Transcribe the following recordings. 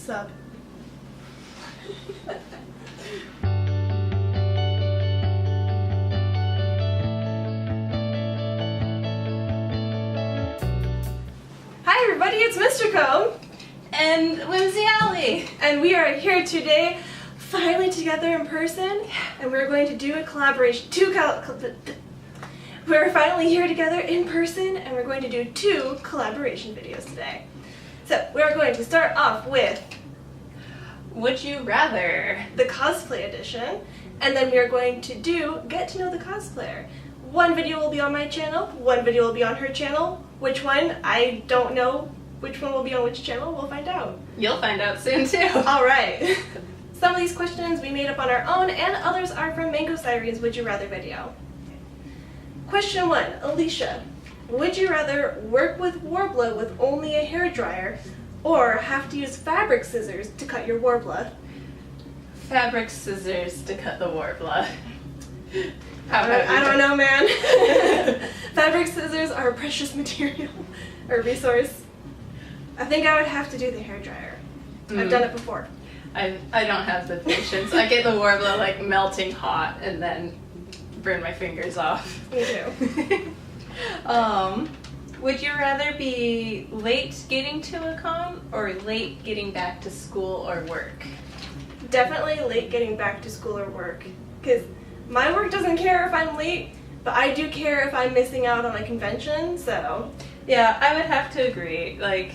Sup? Hi everybody, it's Mistercomb and Whimsy Alley, and we are here today, finally together in person, and we're going to do a collaboration. We're finally here together in person, and we're going to do 2 collaboration videos today. So we're going to start off with Would You Rather, the cosplay edition, and then we are going to do Get to Know the Cosplayer. One video will be on my channel, one video will be on her channel. Which one? I don't know which one will be on which channel. We'll find out. You'll find out soon too. Alright. Some of these questions we made up on our own, and others are from Mango Siren's Would You Rather video. Question 1, Alicia. Would you rather work with Warbler with only a hairdryer, or have to use fabric scissors to cut your Warbler? Fabric scissors to cut the Warbler. I don't know, man. Fabric scissors are a precious material, or resource. I think I would have to do the hairdryer. I've done it before. I don't have the patience. I get the Warbler like melting hot and then burn my fingers off. Me too. Would you rather be late getting to a con or late getting back to school or work? Definitely late getting back to school or work, because my work doesn't care if I'm late, but I do care if I'm missing out on a convention, so. Yeah, I would have to agree. Like,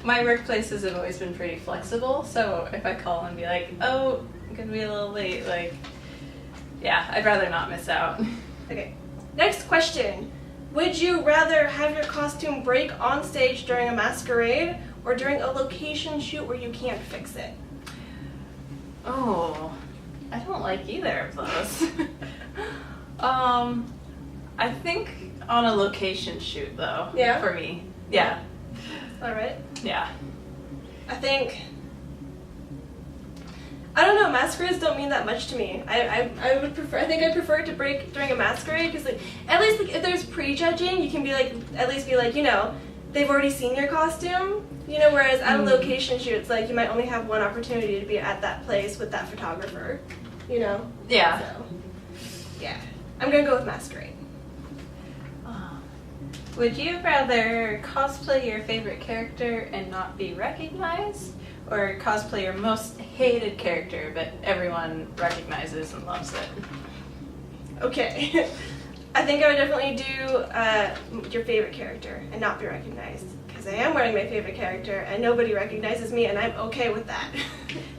my workplaces have always been pretty flexible, so if I call and be like, oh, I'm gonna be a little late, like, yeah, I'd rather not miss out. Okay, next question. Would you rather have your costume break on stage during a masquerade, or during a location shoot where you can't fix it? Oh, I don't like either of those. I think on a location shoot though. Yeah? For me. Yeah. Alright. Yeah. I think, I don't know, masquerades don't mean that much to me. I would prefer, I think I'd prefer it to break during a masquerade, because like, at least like, if there's prejudging, you can be like, at least be like, you know, they've already seen your costume, you know, whereas at a location shoot, it's like you might only have one opportunity to be at that place with that photographer, you know? Yeah. So, yeah. I'm gonna go with masquerade. Would you rather cosplay your favorite character and not be recognized, or cosplay your most hated character but everyone recognizes and loves it? Okay. I think I would definitely do your favorite character and not be recognized, because I am wearing my favorite character and nobody recognizes me, and I'm okay with that.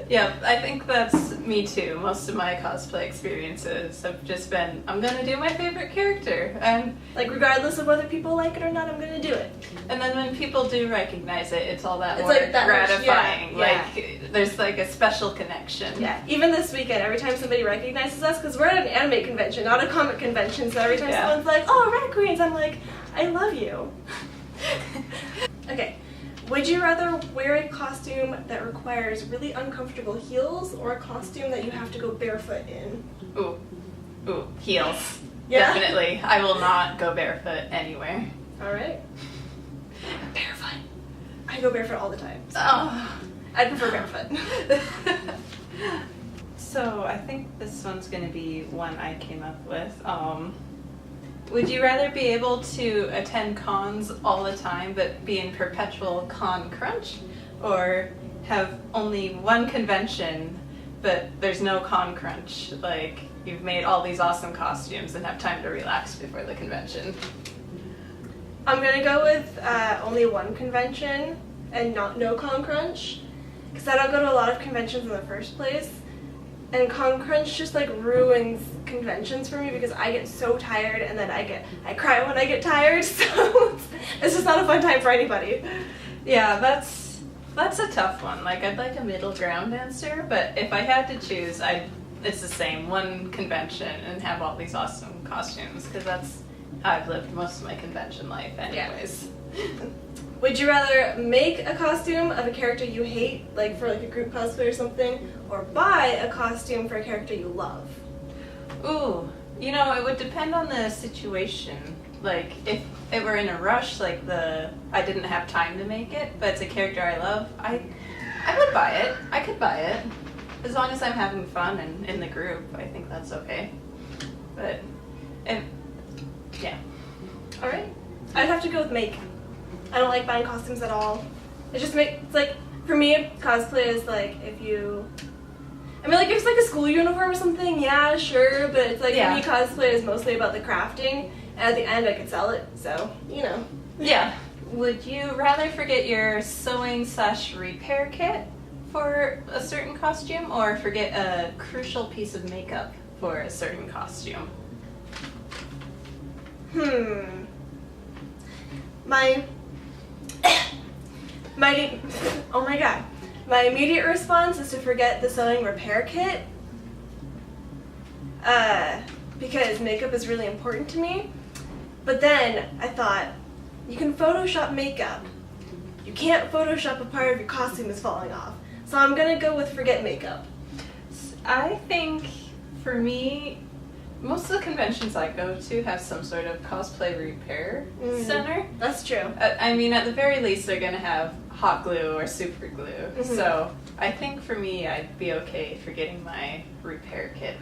Yeah, I think that's me too. Most of my cosplay experiences have just been, I'm gonna do my favorite character, and like, regardless of whether people like it or not, I'm gonna do it. And then when people do recognize it, it's all that It's more like that much, gratifying. yeah. Like, there's like a special connection. Yeah, even this weekend, every time somebody recognizes us, because we're at an anime convention, not a comic convention, so every time someone's like, oh, Red Queens, I'm like, I love you. Okay. Would you rather wear a costume that requires really uncomfortable heels, or a costume that you have to go barefoot in? Ooh, heels. Yeah? Definitely. I will not go barefoot anywhere. Alright. Barefoot. I go barefoot all the time. So Oh. I prefer barefoot. So I think this one's going to be one I came up with. Would you rather be able to attend cons all the time but be in perpetual con crunch, or have only one convention but there's no con crunch? Like, you've made all these awesome costumes and have time to relax before the convention. I'm gonna go with only one convention and no con crunch, because I don't go to a lot of conventions in the first place, and con crunch just like ruins conventions for me, because I get so tired, and then I cry when I get tired, so it's just not a fun time for anybody. Yeah, that's a tough one. Like, I'd like a middle ground answer, but if I had to choose, it's the same, one convention and have all these awesome costumes, because that's how I've lived most of my convention life anyways. Yeah. Would you rather make a costume of a character you hate, like for like a group cosplay or something, or buy a costume for a character you love? Ooh, you know, it would depend on the situation. Like, if it were in a rush, like I didn't have time to make it, but it's a character I love, I would buy it. I could buy it. As long as I'm having fun and in the group, I think that's okay. But, yeah. Alright. I'd have to go with make. I don't like buying costumes at all. It's like, for me, cosplay is like, if it's like a school uniform or something, yeah, sure, but it's like, for me, cosplay is mostly about the crafting, and at the end I could sell it, so, you know. Yeah. Would you rather forget your sewing/repair kit for a certain costume, or forget a crucial piece of makeup for a certain costume? Oh my god. My immediate response is to forget the sewing repair kit. Because makeup is really important to me. But then I thought, you can Photoshop makeup. You can't Photoshop a part of your costume that's falling off. So I'm gonna go with forget makeup. I think, for me, most of the conventions I go to have some sort of cosplay repair center. That's true. I mean, at the very least, they're gonna have hot glue or super glue. So I think for me, I'd be okay forgetting my repair kit.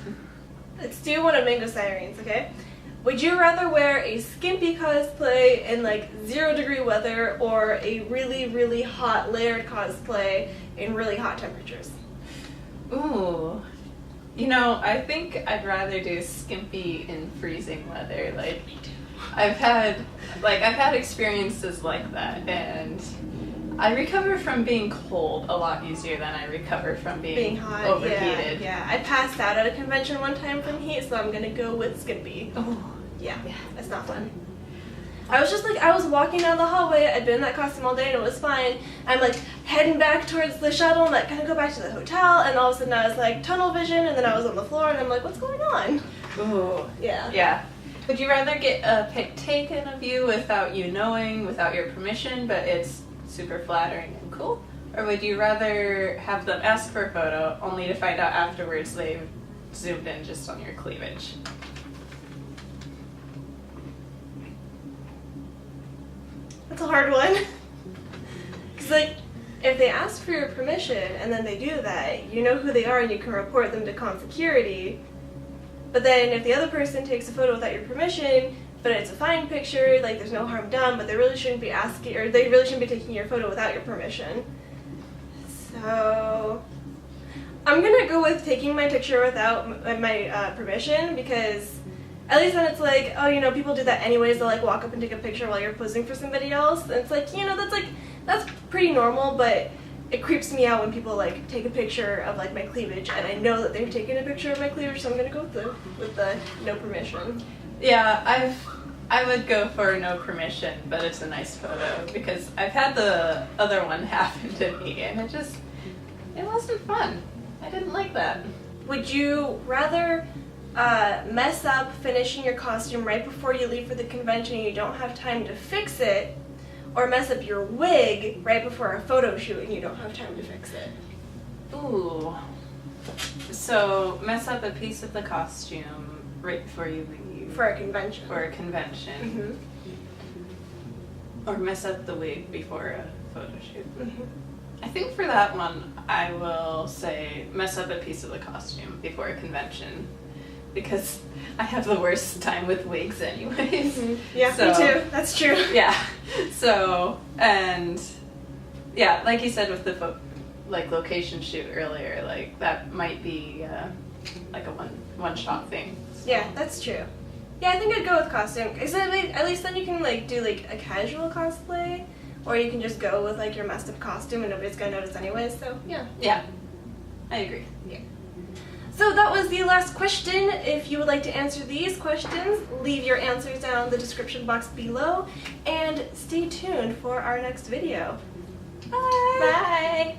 Let's do one of Mango Sirens, okay? Would you rather wear a skimpy cosplay in like 0-degree weather, or a really, really hot layered cosplay in really hot temperatures? Ooh. You know, I think I'd rather do skimpy in freezing weather. Like, I've had experiences like that, and I recover from being cold a lot easier than I recover from being hot, overheated. Yeah. I passed out at a convention one time from heat, so I'm gonna go with skimpy. Oh, yeah, it's not fun. I was walking down the hallway, I'd been in that costume all day and it was fine. I'm like heading back towards the shuttle, and like gonna go back to the hotel, and all of a sudden I was like tunnel vision, and then I was on the floor, and I'm like, what's going on? Ooh. Yeah. Yeah. Would you rather get a pic taken of you without you knowing, without your permission, but it's super flattering and cool? Or would you rather have them ask for a photo only to find out afterwards they've zoomed in just on your cleavage? That's a hard one. Because, like, if they ask for your permission and then they do that, you know who they are and you can report them to comm security. But then if the other person takes a photo without your permission, but it's a fine picture, like there's no harm done, but they really shouldn't be asking, or they really shouldn't be taking your photo without your permission. So I'm gonna go with taking my picture without my permission, because at least then it's like, oh, you know, people do that anyways. They'll like walk up and take a picture while you're posing for somebody else. And it's like, you know, that's pretty normal, but it creeps me out when people like take a picture of like my cleavage, and I know that they've taken a picture of my cleavage, so I'm gonna go with the no permission. Yeah, I would go for no permission, but it's a nice photo, because I've had the other one happen to me, and it wasn't fun. I didn't like that. Would you rather mess up finishing your costume right before you leave for the convention and you don't have time to fix it, or mess up your wig right before a photo shoot and you don't have time to fix it? Ooh. So, mess up a piece of the costume right before you leave. For a convention. For a convention. Or mess up the wig before a photo shoot. I think for that one, I will say mess up a piece of the costume before a convention, because I have the worst time with wigs anyways. Yeah, so, me too. That's true. Yeah. So, and yeah, like you said with the location shoot earlier, like that might be like a one-shot thing. So. Yeah, that's true. Yeah, I think I'd go with costume, because at least then you can like do like a casual cosplay, or you can just go with like your messed up costume and nobody's gonna notice anyways. So yeah. Yeah, I agree. Yeah. So that was the last question. If you would like to answer these questions, leave your answers down in the description box below, and stay tuned for our next video. Bye! Bye!